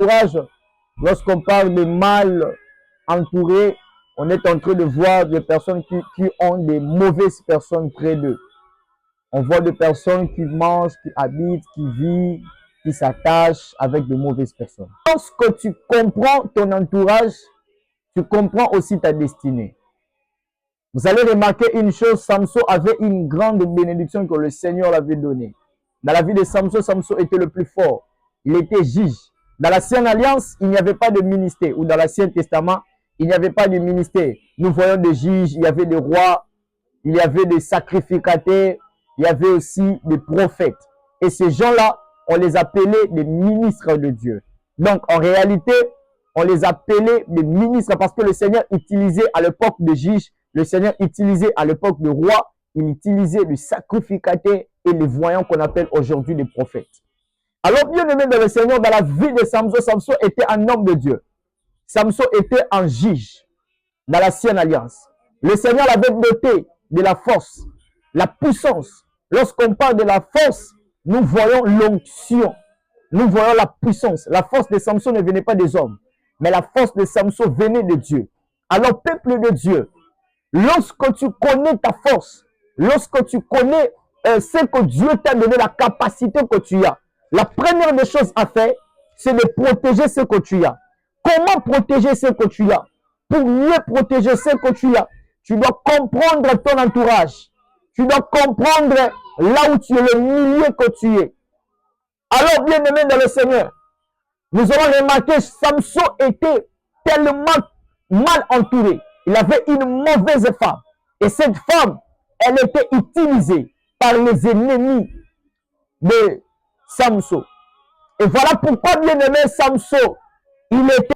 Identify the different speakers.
Speaker 1: Courage, lorsqu'on parle de mal entouré, on est en train de voir des personnes qui ont des mauvaises personnes près d'eux. On voit des personnes qui mangent, qui habitent, qui vivent, qui s'attachent avec de mauvaises personnes. Lorsque tu comprends ton entourage, tu comprends aussi ta destinée. Vous allez remarquer une chose, Samson avait une grande bénédiction que le Seigneur l'avait donnée. Dans la vie de Samson, Samson était le plus fort. Il était juge. Dans l'Ancienne Alliance, il n'y avait pas de ministère. Ou dans l'Ancien Testament, il n'y avait pas de ministère. Nous voyons des juges, il y avait des rois, il y avait des sacrificateurs, il y avait aussi des prophètes. Et ces gens-là, on les appelait des ministres de Dieu. Donc, en réalité, on les appelait des ministres parce que le Seigneur utilisait à l'époque de juges, le Seigneur utilisait à l'époque de rois, il utilisait les sacrificateurs et les voyants qu'on appelle aujourd'hui des prophètes. Alors, bien aimé dans le Seigneur, dans la vie de Samson, Samson était un homme de Dieu. Samson était un juge dans l'Ancienne Alliance. Le Seigneur l'avait doté de la force, la puissance. Lorsqu'on parle de la force, nous voyons l'onction, nous voyons la puissance. La force de Samson ne venait pas des hommes, mais la force de Samson venait de Dieu. Alors, peuple de Dieu, lorsque tu connais ta force, lorsque tu connais ce que Dieu t'a donné, la capacité que tu as, la première des choses à faire, c'est de protéger ce que tu as. Comment protéger ce que tu as? Pour mieux protéger ce que tu as, tu dois comprendre ton entourage. Tu dois comprendre là où tu es, le milieu que tu es. Alors, bien aimé dans le Seigneur, nous avons remarqué que Samson était tellement mal entouré. Il avait une mauvaise femme. Et cette femme, elle était utilisée par les ennemis de Samson. Et voilà pourquoi, bien aimé, Samson, il était